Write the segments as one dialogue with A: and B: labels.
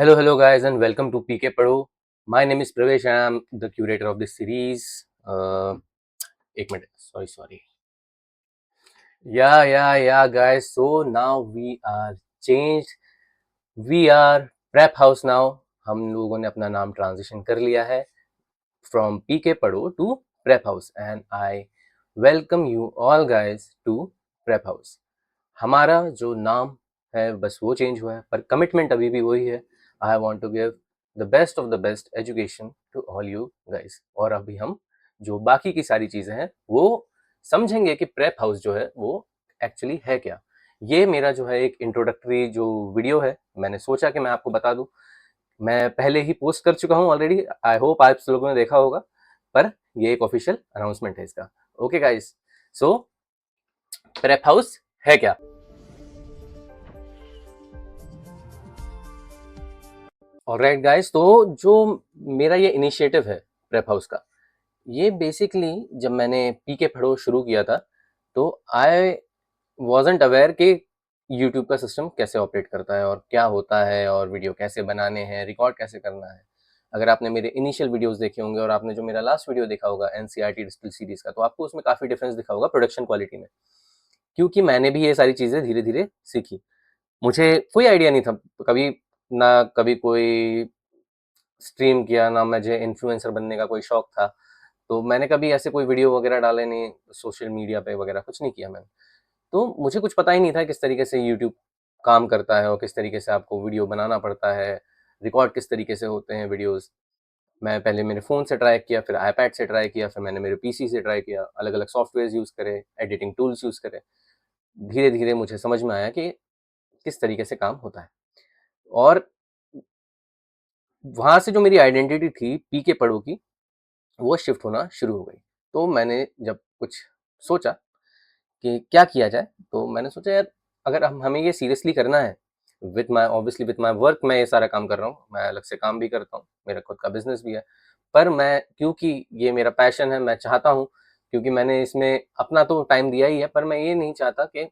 A: Hello guys, and welcome to PK Pado. My name is Pravesh. I am the curator of this series. एक minute, sorry. Yeah, guys. So now we are changed. We are Prep House now. हम लोगों ने अपना नाम transition कर लिया है from PK Pado to Prep House, and I welcome you all guys to Prep House. हमारा जो नाम है बस वो चेंज हुआ है, पर कमिटमेंट अभी भी वही है. I want to give the best of the best education to all you guys. और अभी हम जो बाकी की सारी चीज़ें हैं वो समझेंगे कि प्रेप हाउस जो है वो एक्चुअली है क्या. ये मेरा जो है एक इंट्रोडक्टरी जो वीडियो है, मैंने सोचा कि मैं आपको बता दूं. मैं पहले ही पोस्ट कर चुका हूं ऑलरेडी. आई होप आप लोगों ने देखा होगा, पर ये एक ऑफिशियल अनाउंसमेंट है इसका. ओके गाइस, सो प्रेप हाउस है क्या. ऑलराइट गाइस, तो जो मेरा ये इनिशिएटिव है प्रेप हाउस का, ये बेसिकली जब मैंने पीके पढ़ो शुरू किया था तो आई वॉजंट अवेयर कि यूट्यूब का सिस्टम कैसे ऑपरेट करता है और क्या होता है और वीडियो कैसे बनाने हैं, रिकॉर्ड कैसे करना है. अगर आपने मेरे इनिशियल वीडियोस देखे होंगे और आपने जो मेरा लास्ट वीडियो देखा होगा एनसीईआरटी डिजिटल सीरीज का, तो आपको उसमें काफ़ी डिफरेंस दिखा होगा प्रोडक्शन क्वालिटी में, क्योंकि मैंने भी ये सारी चीज़ें धीरे धीरे सीखी. मुझे कोई आइडिया नहीं था कभी, ना कभी कोई स्ट्रीम किया, ना मुझे इन्फ्लुएंसर बनने का कोई शौक था. तो मैंने कभी ऐसे कोई वीडियो वगैरह डाले नहीं सोशल मीडिया पे वगैरह, कुछ नहीं किया मैंने. तो मुझे कुछ पता ही नहीं था किस तरीके से यूट्यूब काम करता है और किस तरीके से आपको वीडियो बनाना पड़ता है, रिकॉर्ड किस तरीके से होते हैं वीडियोस. मैं पहले मेरे फ़ोन से ट्राई किया, फिर आईपैड से ट्राई किया, फिर मैंने मेरे पीसी से ट्राई किया, अलग अलग सॉफ्टवेयर यूज़ करे, एडिटिंग टूल्स यूज़ करे. धीरे धीरे मुझे समझ में आया कि किस तरीके से काम होता है. और वहाँ से जो मेरी आइडेंटिटी थी पीके पड़ो की, वो शिफ्ट होना शुरू हो गई. तो मैंने जब कुछ सोचा कि क्या किया जाए, तो मैंने सोचा यार, अगर हम हमें ये सीरियसली करना है, विथ माई वर्क मैं ये सारा काम कर रहा हूँ, मैं अलग से काम भी करता हूँ, मेरा खुद का बिजनेस भी है. पर मैं, क्योंकि ये मेरा पैशन है, मैं चाहता हूँ, क्योंकि मैंने इसमें अपना तो टाइम दिया ही है, पर मैं ये नहीं चाहता कि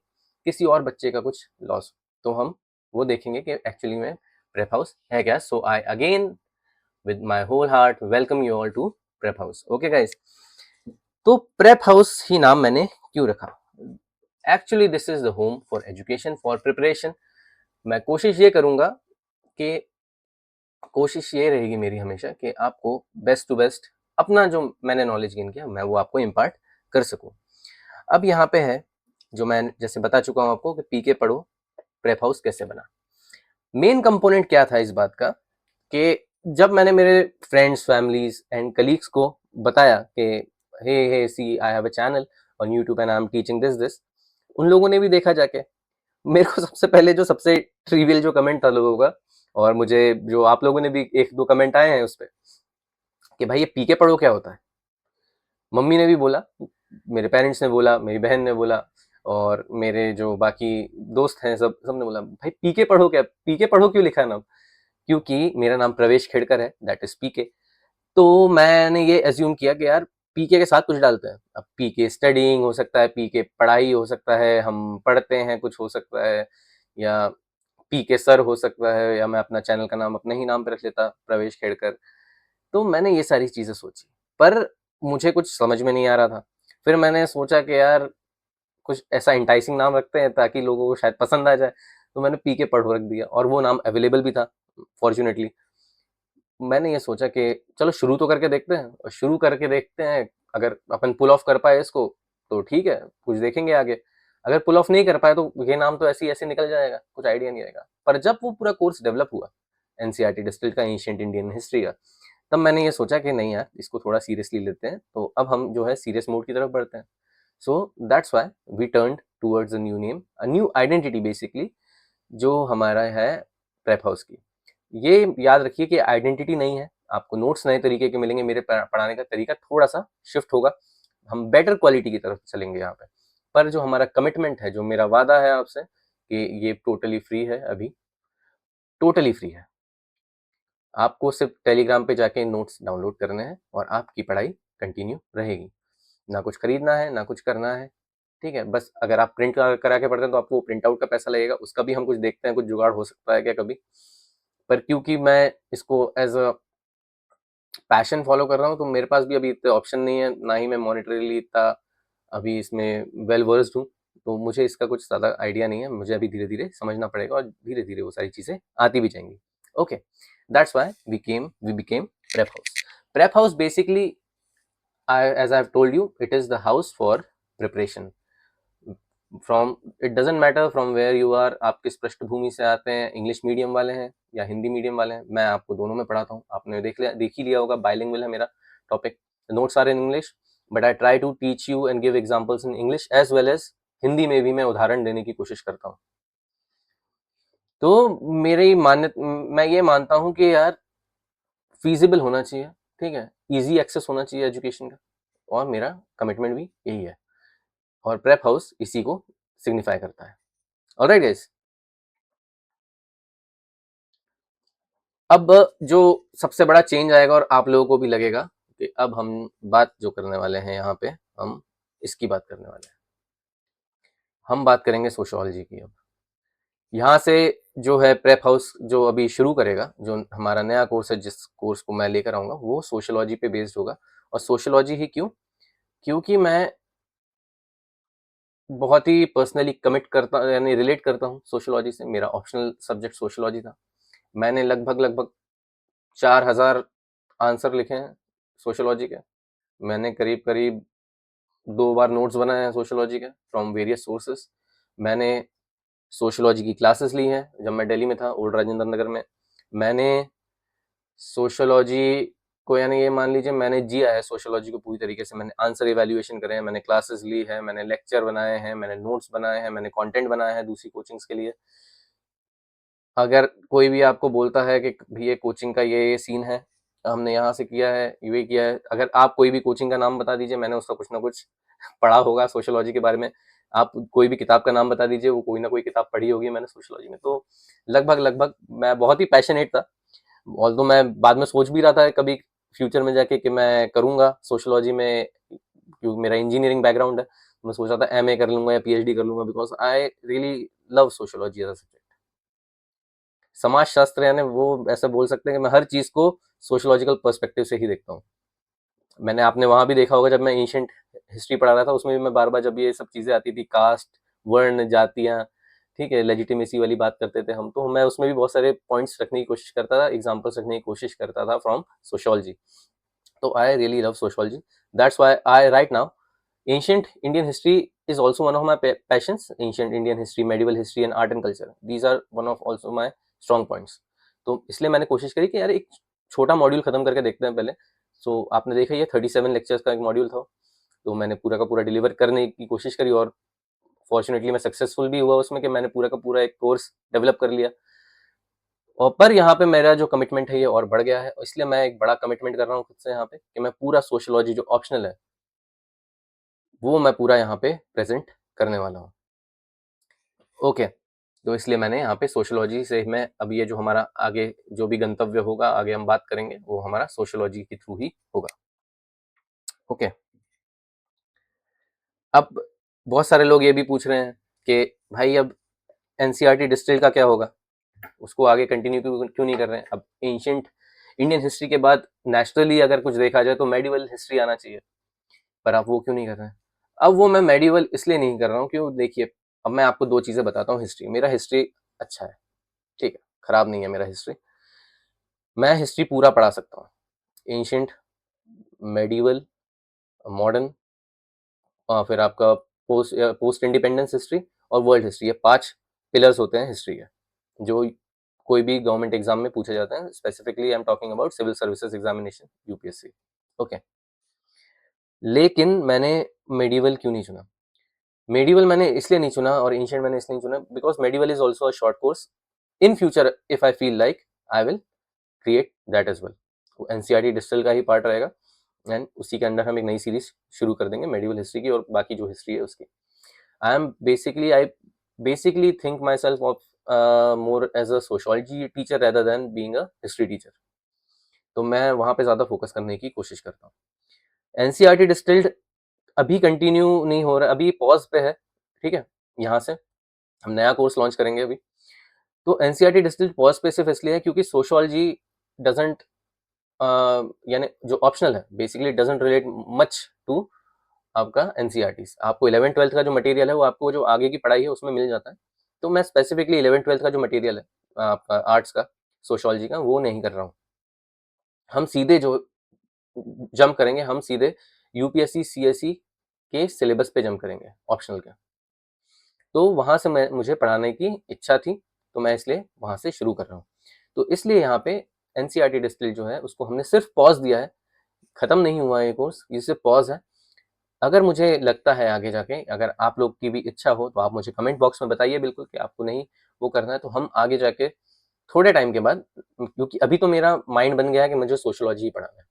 A: किसी और बच्चे का कुछ लॉस. तो हम वो देखेंगे कि एक्चुअली में प्रेप हाउस है क्या. So I again with my whole heart welcome you all to prep house. Okay guys, तो प्रेप हाउस ही नाम मैंने क्यों रखा. Actually this is the home for education, for preparation. मैं कोशिश ये करूंगा कि कोशिश ये रहेगी मेरी हमेशा कि आपको बेस्ट टू बेस्ट अपना जो मैंने नॉलेज गेन किया मैं वो आपको इम्पार्ट कर सकूं. अब यहाँ पे है जो मैं जैसे बता चुका हूँ आपको कि पीके पढ़ो प्रेप हाउस कैसे बना. मेन कंपोनेंट क्या था इस बात का कि जब मैंने मेरे फ्रेंड्स, फैमिलीज एंड कलीग्स को बताया कि hey see I have a channel on YouTube and I am teaching this, उन लोगों ने भी देखा जाके. मेरे को सबसे पहले जो सबसे ट्रिवियल जो कमेंट था लोगों का, और मुझे जो आप लोगों ने भी एक दो कमेंट आए हैं उस पर, कि भाई ये पीके पढ़ो क्या होता है. मम्मी ने भी बोला, मेरे पेरेंट्स ने बोला, मेरी बहन ने बोला, और मेरे जो बाकी दोस्त हैं सबने बोला भाई पीके पढ़ो क्या, पीके पढ़ो क्यों लिखा है नाम. क्योंकि मेरा नाम प्रवेश खेड़कर है, दैट इज पीके. तो मैंने ये एज्यूम किया कि यार पीके के साथ कुछ डालते हैं. अब पीके स्टडीइंग हो सकता है, पीके पढ़ाई हो सकता है, हम पढ़ते हैं कुछ हो सकता है, या पीके सर हो सकता है, या मैं अपना चैनल का नाम अपने ही नाम पे रख लेता, प्रवेश खेड़कर. तो मैंने ये सारी चीजें सोची, पर मुझे कुछ समझ में नहीं आ रहा था. फिर मैंने सोचा कि यार कुछ ऐसा इंटाइसिंग नाम रखते हैं ताकि लोगों को शायद पसंद आ जाए. तो मैंने पीके पढ़ो रख दिया, और वो नाम अवेलेबल भी था फॉर्चुनेटली. मैंने ये सोचा कि चलो शुरू तो करके देखते हैं, और शुरू करके देखते हैं, अगर अपन पुल ऑफ कर पाए इसको तो ठीक है, कुछ देखेंगे आगे. अगर पुल ऑफ नहीं कर पाए तो ये नाम तो ऐसे ही ऐसे निकल जाएगा, कुछ आइडिया नहीं रहेगा. पर जब वो पूरा कोर्स डेवलप हुआ एनसीईआरटी डिस्टिल का, एंशिएंट इंडियन हिस्ट्री का, तब मैंने ये सोचा कि नहीं यार, इसको थोड़ा सीरियसली लेते हैं. तो अब हम जो है सीरियस मोड की तरफ बढ़ते हैं. So that's why we turned towards a new name, a new identity basically, जो हमारा है प्रेप हाउस की. ये याद रखिए कि आइडेंटिटी नहीं है. आपको नोट्स नए तरीके के मिलेंगे, मेरे पढ़ाने का तरीका थोड़ा सा शिफ्ट होगा, हम बेटर क्वालिटी की तरफ चलेंगे यहाँ पे. पर जो हमारा कमिटमेंट है, जो मेरा वादा है आपसे, कि ये टोटली फ्री है, अभी टोटली फ्री है. आपको सिर्फ टेलीग्राम पे जाके नोट्स डाउनलोड करने हैं और आपकी पढ़ाई कंटिन्यू रहेगी. ना कुछ खरीदना है, ना कुछ करना है. ठीक है, बस अगर आप प्रिंट करा के पढ़ते हैं तो आपको प्रिंट आउट का पैसा लगेगा, उसका भी हम कुछ देखते हैं, कुछ जुगाड़ हो सकता है क्या कभी. पर क्योंकि मैं इसको एज अ पैशन फॉलो कर रहा हूँ, तो मेरे पास भी अभी इतने ऑप्शन नहीं है, ना ही मैं मॉनिटरीली इतना अभी इसमें वेल वर्स्ड हूँ, तो मुझे इसका कुछ ज़्यादा आइडिया नहीं है। मुझे अभी धीरे धीरे समझना पड़ेगा और धीरे धीरे वो सारी चीज़ें आती भी जाएंगी। Okay, that's why we became prep house. Prep house basically, as I've told you, it is the house for preparation. From it doesn't matter from where you are, आप किस पृष्ठभूमि से आते हैं, इंग्लिश मीडियम वाले हैं या हिंदी मीडियम वाले हैं। मैं आपको दोनों में पढ़ाता हूँ, आपने देख ही लिया होगा, बाइलिंगुअल है मेरा topic. Notes are in English, but I try to teach you and give examples in English as well as Hindi में भी मैं उदाहरण देने की कोशिश करता हूँ। तो मेरी मैं ये मानता हूँ कि यार फीजिबल होना चाहिए, ठीक है, इजी एक्सेस होना चाहिए एजुकेशन का, और मेरा कमिटमेंट भी यही है, और प्रेप हाउस इसी को सिग्निफाई करता है। ऑलराइट गाइस, अब जो सबसे बड़ा चेंज आएगा और आप लोगों को भी लगेगा कि अब हम बात जो करने वाले हैं यहाँ पे, हम इसकी बात करने वाले हैं। हम बात करेंगे सोशियोलॉजी की। अब यहाँ से जो है प्रेप हाउस जो अभी शुरू करेगा, जो हमारा नया कोर्स है, जिस कोर्स को मैं लेकर आऊँगा, वो सोशियोलॉजी पे बेस्ड होगा। और सोशियोलॉजी ही क्यों? क्योंकि मैं बहुत ही पर्सनली कमिट करता, यानी रिलेट करता हूँ सोशियोलॉजी से। मेरा ऑप्शनल सब्जेक्ट सोशियोलॉजी था। मैंने लगभग 4000 आंसर लिखे हैं सोशियोलॉजी के। मैंने करीब 2 बार नोट्स बनाए हैं सोशियोलॉजी के फ्रॉम वेरियस सोर्सेस। मैंने सोशियोलॉजी की क्लासेस ली हैं जब मैं दिल्ली में था, ओल्ड राजेंद्र नगर में। मैंने सोशियोलॉजी को, यानी ये मान लीजिए, मैंने जिया है सोशियोलॉजी को पूरी तरीके से। मैंने आंसर इवैल्यूएशन करे हैं, मैंने क्लासेस ली है, मैंने लेक्चर बनाए हैं, मैंने नोट्स बनाए हैं, मैंने कंटेंट बनाया है दूसरी कोचिंग्स के लिए। अगर कोई भी आपको बोलता है कि भैया कोचिंग का ये सीन है, हमने यहाँ से किया है, ये किया है, अगर आप कोई भी कोचिंग का नाम बता दीजिए, मैंने उसका कुछ ना कुछ पढ़ा होगा सोशियोलॉजी के बारे में। आप कोई भी किताब का नाम बता दीजिए, वो कोई ना कोई किताब पढ़ी होगी मैंने सोशियोलॉजी में। तो लगभग मैं बहुत ही पैशनेट था। ऑल्दो मैं बाद में सोच भी रहा था कभी फ्यूचर में जाके कि मैं करूँगा सोशियोलॉजी में, क्योंकि मेरा इंजीनियरिंग बैकग्राउंड है। मैं सोच रहा था एमए कर लूँगा या पीएचडी कर लूँगा, because I really love sociology as a subject. समाजशास्त्र, यानी वो ऐसा बोल सकते हैं कि मैं हर चीज़ को सोशियोलॉजिकल पर्सपेक्टिव से ही देखता हूँ। मैंने, आपने वहाँ भी देखा होगा, जब मैं एंशिएंट हिस्ट्री पढ़ा रहा था, उसमें भी मैं बार-बार जब ये सब चीज़ें आती थी, कास्ट, वर्ण, जातियाँ, ठीक है, लेजिटिमेसी वाली बात करते थे हम, तो मैं उसमें भी बहुत सारे पॉइंट्स रखने की कोशिश करता था, एग्जांपल्स रखने की कोशिश करता था फ्रॉम सोशियोलॉजी। तो आई really love sociology, that's why I right now ancient Indian history is also one of my passions. Ancient Indian history, medieval history and art and culture, these are one of also my strong points. तो इसलिए मैंने कोशिश करी कि यार एक छोटा module खत्म करके देखते हैं पहले। सो आपने देखा ये 37 लेक्चर्स का एक मॉड्यूल था, तो मैंने पूरा का पूरा डिलीवर करने की कोशिश करी, और फॉर्चुनेटली मैं सक्सेसफुल भी हुआ उसमें कि मैंने पूरा का पूरा एक कोर्स डेवलप कर लिया। और पर यहाँ पे मेरा जो कमिटमेंट है ये और बढ़ गया है, इसलिए मैं एक बड़ा कमिटमेंट कर रहा हूँ खुद से यहाँ पे कि मैं पूरा सोशियोलॉजी जो ऑप्शनल है वो मैं पूरा यहाँ पे प्रेजेंट करने वाला हूँ। ओके, तो इसलिए मैंने यहाँ पे सोशियोलॉजी से, मैं अब ये जो हमारा आगे जो भी गंतव्य होगा, आगे हम बात करेंगे, वो हमारा सोशियोलॉजी के थ्रू ही होगा। ओके, अब बहुत सारे लोग ये भी पूछ रहे हैं कि भाई अब एनसीईआरटी डिस्टिल का क्या होगा, उसको आगे कंटिन्यू क्यों नहीं कर रहे हैं? अब एंशिएंट इंडियन हिस्ट्री के बाद नेचुरली अगर कुछ देखा जाए तो मेडिवल हिस्ट्री आना चाहिए, पर आप वो क्यों नहीं कर रहे हैं? अब वो मैं मेडिवल इसलिए नहीं कर रहा हूँ, क्यों, देखिए, अब मैं आपको दो चीज़ें बताता हूँ। हिस्ट्री, मेरा हिस्ट्री अच्छा है, ठीक है, खराब नहीं है मेरा हिस्ट्री। मैं हिस्ट्री पूरा पढ़ा सकता हूँ, एंशिएंट, मेडिवल, मॉडर्न, फिर आपका पोस्ट इंडिपेंडेंस हिस्ट्री और वर्ल्ड हिस्ट्री, ये 5 पिलर्स होते हैं हिस्ट्री के, जो कोई भी गवर्नमेंट एग्जाम में पूछे जाते हैं। Specifically I am talking about civil services examination, UPSC. Okay, लेकिन मैंने मेडिवल क्यों नहीं चुना? मेडिवल मैंने इसलिए नहीं चुना और एंशिएंट मैंने इसलिए नहीं चुना, because medieval is also a short course. In future if I feel like, I will create that as well. वो एनसीईआरटी डिजिटल का ही पार्ट रहेगा, एंड उसी के अंदर हम एक नई सीरीज शुरू कर देंगे मेडिवल हिस्ट्री की और बाकी जो हिस्ट्री है उसकी। I basically think myself of more as a sociology teacher rather than being a history teacher. तो मैं वहाँ पे ज़्यादा फोकस करने की कोशिश करता हूँ। एनसीईआरटी डिस्टिल्ड अभी कंटिन्यू नहीं हो रहा, अभी पॉज पे है, ठीक है। यहाँ से हम नया कोर्स लॉन्च करेंगे अभी, तो एनसीईआरटी डिस्टिल्ड पॉज पे सिर्फ इसलिए है क्योंकि सोशियोलॉजी डजंट यानी जो ऑप्शनल है basically doesn't relate much to आपका एनसीईआरटीज। आपको 11th-12th का जो मटेरियल है वो आपको जो आगे की पढ़ाई है उसमें मिल जाता है। तो मैं स्पेसिफिकली 11th-12th का जो मटेरियल है आपका आर्ट्स का, सोशियोलॉजी का, वो नहीं कर रहा हूँ। हम सीधे जो जंप करेंगे, हम सीधे यूपीएससी सीएसई के सिलेबस पे जंप करेंगे ऑप्शनल के। तो वहां से मुझे पढ़ाने की इच्छा थी, तो मैं इसलिए वहां से शुरू कर रहा हूँ। तो इसलिए यहाँ पे एनसीईआरटी डिस्टिल जो है उसको हमने सिर्फ पॉज दिया है, खत्म नहीं हुआ है ये कोर्स, ये सिर्फ पॉज है। अगर मुझे लगता है आगे जाके अगर आप लोग की भी इच्छा हो तो आप मुझे कमेंट बॉक्स में बताइए बिल्कुल कि आपको नहीं वो करना है, तो हम आगे जाके थोड़े टाइम के बाद, क्योंकि अभी तो मेरा माइंड बन गया है कि मुझे सोशियोलॉजी ही पढ़ाना है,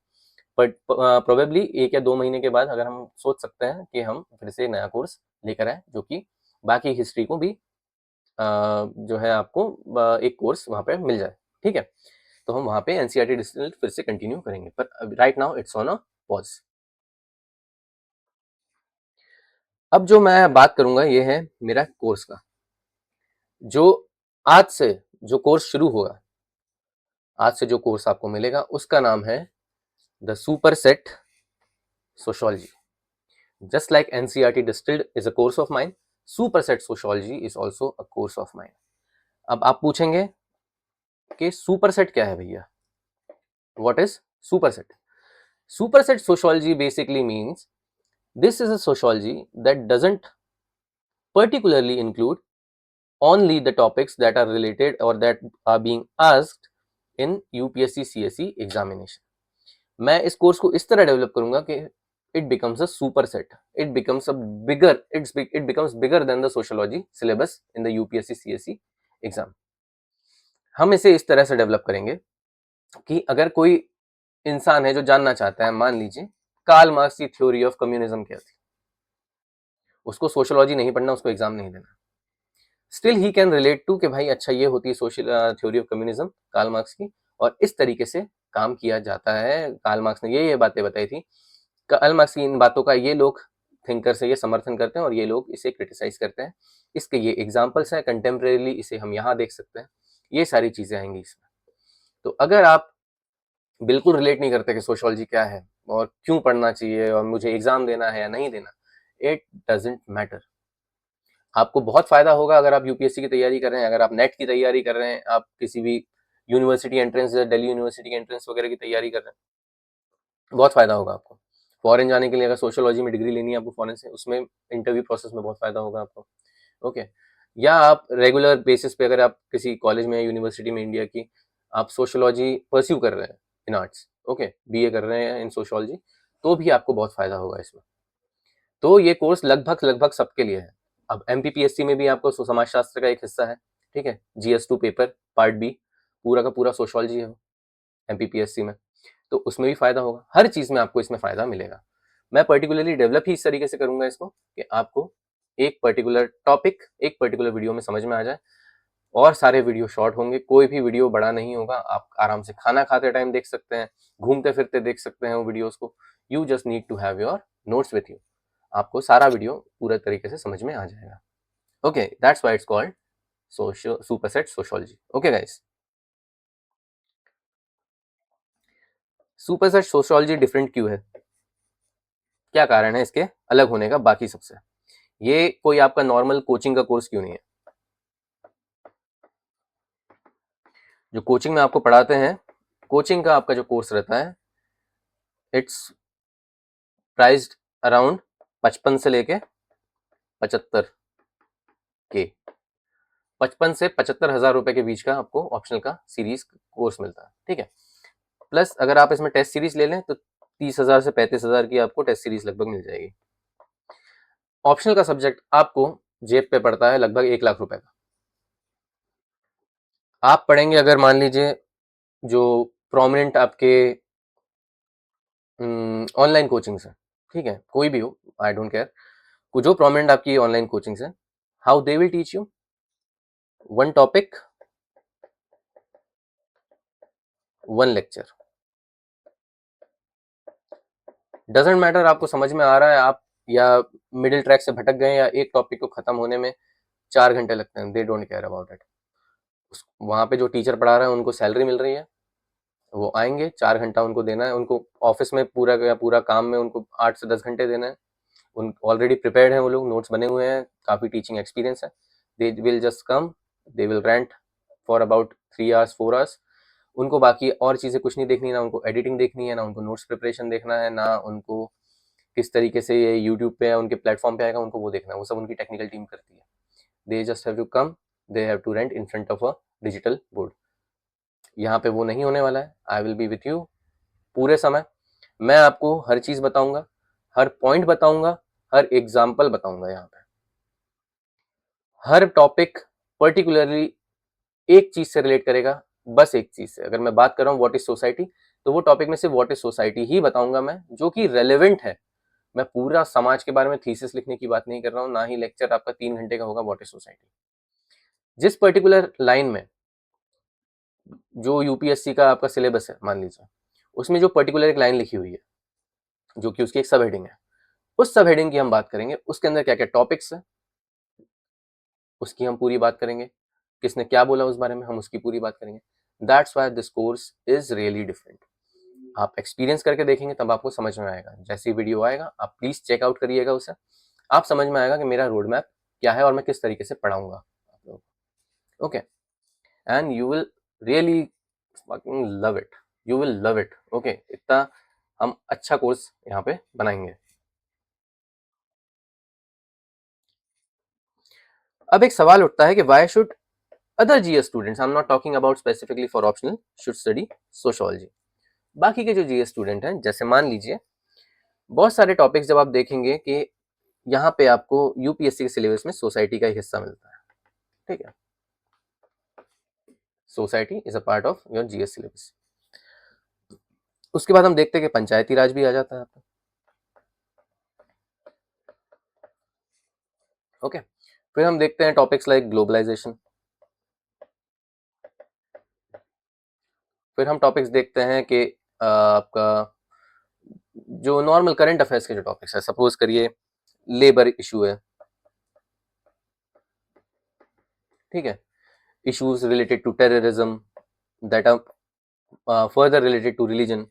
A: बट प्रोबेबली 1 या 2 महीने के बाद अगर हम सोच सकते हैं कि हम फिर से नया कोर्स लेकर आए जो कि बाकी हिस्ट्री को भी जो है आपको एक कोर्स वहाँ पे मिल जाए, ठीक है? तो हम वहाँ पे एनसीईआरटी डिस्टिल फिर से कंटिन्यू करेंगे, पर right now it's on a pause. अब जो मैं बात करूंगा ये है मेरा कोर्स का, जो आज से जो कोर्स शुरू होगा, आज से जो कोर्स आपको मिलेगा उसका नाम है the super set sociology. Just like NCERT distilled is a course of mine, super set sociology is also a course of mine. अब आप पूछेंगे कि सुपर सेट क्या है भैया, what is super set? Super set sociology basically means this is a sociology that doesn't particularly include only the topics that are related or that are being asked in UPSC CSE examination. मैं इस course को इस तरह develop करूंगा कि it becomes a superset, it becomes a bigger, it becomes bigger than the sociology syllabus in the UPSC CSE exam. हम इसे इस तरह से डेवलप करेंगे कि अगर कोई इंसान है जो जानना चाहता है, मान लीजिए कार्ल मार्क्स की थ्योरी ऑफ कम्युनिज्म क्या थी, उसको सोशियोलॉजी नहीं पढ़ना, उसको एग्जाम नहीं देना, still he can relate to कि भाई अच्छा ये होती है social theory of communism Karl Marx की, और इस तरीके से काम किया जाता है, कार्ल मार्क्स ने ये बातें बताई थी, कार्ल मार्क्स की इन बातों का ये लोग थिंकर से ये समर्थन करते हैं और ये लोग इसे क्रिटिसाइज करते हैं, इसके ये एग्जाम्पल्स हैं, कंटेम्प्रेरीली इसे हम यहाँ देख सकते हैं, ये सारी चीजें आएंगी इसमें। तो अगर आप बिल्कुल रिलेट नहीं करते कि सोशियोलॉजी क्या है और क्यों पढ़ना चाहिए और मुझे एग्जाम देना है या नहीं देना, इट डजेंट मैटर। आपको बहुत फायदा होगा अगर आप यूपीएससी की तैयारी कर रहे हैं, अगर आप नेट की तैयारी कर रहे हैं, आप किसी भी यूनिवर्सिटी एंट्रेंस या दिल्ली यूनिवर्सिटी की एंट्रेंस वगैरह की तैयारी कर रहे हैं, बहुत फायदा होगा आपको। फॉरेन जाने के लिए अगर सोशियोलॉजी में डिग्री लेनी है आपको फॉरेन से, उसमें इंटरव्यू प्रोसेस में बहुत फायदा होगा आपको, ओके। या आप रेगुलर बेसिस पे अगर आप किसी कॉलेज में यूनिवर्सिटी में इंडिया की आप सोशियोलॉजी परस्यू कर रहे हैं इन आर्ट्स, ओके, बीए कर रहे हैं इन सोशियोलॉजी, तो भी आपको बहुत फायदा होगा इसमें। तो ये कोर्स लगभग लगभग सबके लिए है। अब एमपीपीएससी में भी आपको समाजशास्त्र का एक हिस्सा है, ठीक है, GS2 पेपर पार्ट बी पूरा का पूरा सोशियोलॉजी है एमपीपीएससी में, तो उसमें भी फायदा होगा, हर चीज में आपको इसमें फायदा मिलेगा। मैं पर्टिकुलरली डेवलप ही इस तरीके से करूंगा इसको कि आपको एक पर्टिकुलर टॉपिक एक पर्टिकुलर वीडियो में समझ में आ जाए, और सारे वीडियो शॉर्ट होंगे, कोई भी वीडियो बड़ा नहीं होगा, आप आराम से खाना खाते टाइम देख सकते हैं, घूमते फिरते देख सकते हैं वो वीडियोस को। You just need to have your notes with you, आपको सारा वीडियो पूरे तरीके से समझ में आ जाएगा, okay. That's why it's called superset sociology, okay guys. Superset sociology different क्यों है, क्या कारण है इसके अलग होने का बाकी सबसे? ये कोई आपका नॉर्मल कोचिंग का कोर्स क्यों नहीं है? जो कोचिंग में आपको पढ़ाते हैं, कोचिंग का आपका जो कोर्स रहता है, इट्स प्राइस्ड अराउंड 55 से लेके 75 के, 55 से 75,000 रुपए के बीच का आपको ऑप्शनल का सीरीज कोर्स मिलता है, ठीक है। प्लस अगर आप इसमें टेस्ट सीरीज ले लें तो 30,000 से 35,000 की आपको टेस्ट सीरीज लगभग मिल जाएगी। ऑप्शनल का सब्जेक्ट आपको जेब पे पड़ता है लगभग 1 लाख रुपए का। आप पढ़ेंगे अगर मान लीजिए जो प्रोमिनेंट आपके ऑनलाइन कोचिंग्स है, ठीक है, कोई भी हो, आई डोंट केयर, जो प्रोमिनेंट आपकी ऑनलाइन कोचिंग्स है, how they will teach you one topic one lecture, doesn't matter आपको समझ में आ रहा है आप या मिडिल ट्रैक से भटक गए या एक टॉपिक को खत्म होने में 4 घंटे लगते हैं, they don't care about it. वहाँ पे जो टीचर पढ़ा रहा है उनको सैलरी मिल रही है, वो आएंगे 4 घंटा उनको देना है, उनको ऑफिस में पूरा का पूरा काम में उनको 8 से 10 घंटे देना है। उन ऑलरेडी प्रिपेयर्ड हैं वो लोग, नोट्स बने हुए हैं, काफ़ी टीचिंग एक्सपीरियंस है। They will just come, they will rent for about 3 hours 4 hours. उनको बाकी और चीज़ें कुछ नहीं देखनी, ना उनको एडिटिंग देखनी है, ना उनको नोट्स प्रिपरेशन देखना है, ना उनको किस तरीके से ये यूट्यूब पे या उनके प्लेटफॉर्म पे आएगा, उनको वो देखना है। वो सब उनकी टेक्निकल टीम करती है। They just have to come, they have to rent in front of a digital board. यहाँ पे वो नहीं होने वाला है। I will be with you पूरे समय। मैं आपको हर चीज़ बताऊंगा, हर पॉइंट बताऊंगा, हर एग्जाम्पल बताऊंगा। यहाँ पे हर टॉपिक पर्टिकुलरली एक चीज से रिलेट करेगा, बस एक चीज से। अगर मैं बात कर रहा हूँ व्हाट इज सोसाइटी, तो वो टॉपिक में से व्हाट इज सोसाइटी ही बताऊंगा मैं, जो कि रेलेवेंट है। मैं पूरा समाज के बारे में थीसिस लिखने की बात नहीं कर रहा हूँ, ना ही लेक्चर आपका 3 घंटे का होगा व्हाट इज सोसाइटी। जिस पर्टिकुलर लाइन में, जो यूपीएससी का आपका सिलेबस है मान लीजिए, उसमें जो पर्टिकुलर एक लाइन लिखी हुई है, जो कि उसकी एक सब हेडिंग है, उस सब हेडिंग की हम बात करेंगे। उसके अंदर क्या क्या टॉपिक्स है उसकी हम पूरी बात करेंगे। किसने क्या बोला उस बारे में, हम उसकी पूरी बात करेंगे। That's why this course is really different. आप एक्सपीरियंस करके देखेंगे तब आपको समझ में आएगा। जैसे ही वीडियो आएगा आप प्लीज चेकआउट करिएगा उसे, आप समझ में आएगा कि मेरा रोड मैप क्या है और मैं किस तरीके से पढ़ाऊंगा आप लोगों को। Okay, and you will really love it, you will love it. Okay, इतना हम अच्छा कोर्स यहाँ पे बनाएंगे। अब एक सवाल उठता है कि why should other GS students, I am not talking about specifically for optional, should study sociology. बाकी के जो जीएस स्टूडेंट हैं, जैसे मान लीजिए बहुत सारे टॉपिक्स जब आप देखेंगे कि यहाँ पे आपको यूपीएससी के सिलेबस में सोसाइटी का एक हिस्सा मिलता है, ठीक है। Society is a part of your GS syllabus. उसके बाद हम देखते हैं कि पंचायती राज भी आ जाता है आपका। ओके, फिर हम देखते हैं टॉपिक्स लाइक ग्लोबलाइजेशन। फिर हम टॉपिक्स देखते हैं कि आपका जो नॉर्मल करंट अफेयर्स के जो टॉपिक्स है, सपोज करिए लेबर इशू है, ठीक है, issues related to terrorism, that are further related to religion,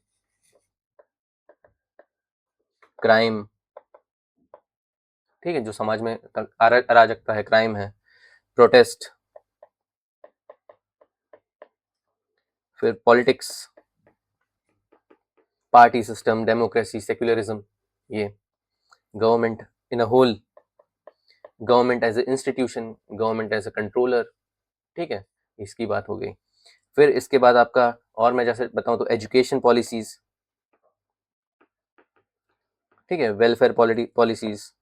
A: crime, ठीक है, जो समाज में अराजकता है, क्राइम है, प्रोटेस्ट, फिर politics, party system, democracy, secularism, ये government in a whole, government as a institution, government as a controller, ठीक है, इसकी बात हो गई। फिर इसके बाद आपका, और मैं जैसे बताऊं तो एजुकेशन पॉलिसीज, ठीक है, वेलफेयर पॉलिसीज,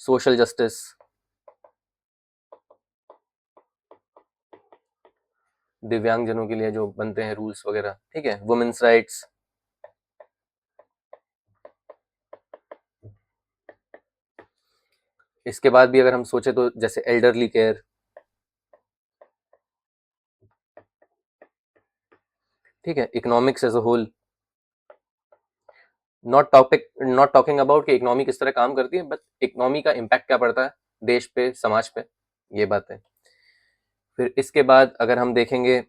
A: सोशल जस्टिस, दिव्यांगजनों के लिए जो बनते हैं रूल्स वगैरह, ठीक है, वुमेन्स राइट्स, इसके बाद भी अगर हम सोचे तो जैसे एल्डरली केयर, ठीक है, economics as a whole, not talking about कि इकोनॉमी किस तरह काम करती है, बट इकोनॉमी का इम्पैक्ट क्या पड़ता है देश पे, समाज पे, ये बात है। फिर इसके बाद अगर हम देखेंगे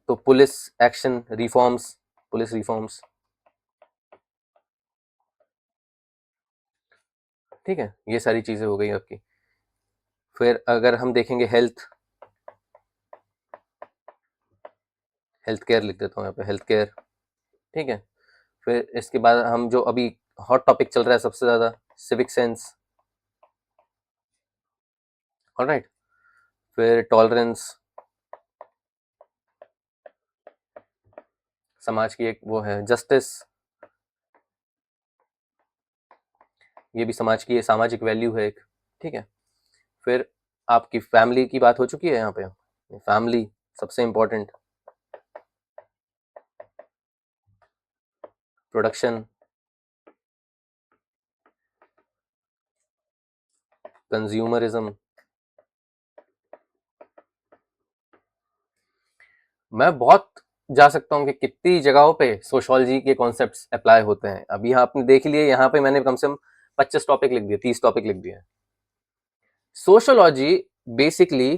A: तो police action reforms, police reforms, ठीक है, ये सारी चीजें हो गई आपकी। फिर अगर हम देखेंगे हेल्थ, हेल्थ केयर लिख देता हूँ यहाँ पे, हेल्थ केयर, ठीक है। फिर इसके बाद हम जो अभी हॉट टॉपिक चल रहा है सबसे ज्यादा, सिविक सेंस, ऑलराइट। फिर टॉलरेंस, समाज की एक वो है, जस्टिस, ये भी समाज की सामाजिक वैल्यू है एक, ठीक है। फिर आपकी फैमिली की बात हो चुकी है यहाँ पे, फैमिली सबसे इंपॉर्टेंट, प्रोडक्शन, कंज्यूमरिज्म। मैं बहुत जा सकता हूँ कि कितनी जगहों पे सोशोलॉजी के कॉन्सेप्ट्स अप्लाई होते हैं। अभी आपने देख लिए, यहाँ पे मैंने कम से कम 25 टॉपिक लिख दिए, 30 टॉपिक लिख दिए, सोशियोलॉजी बेसिकली,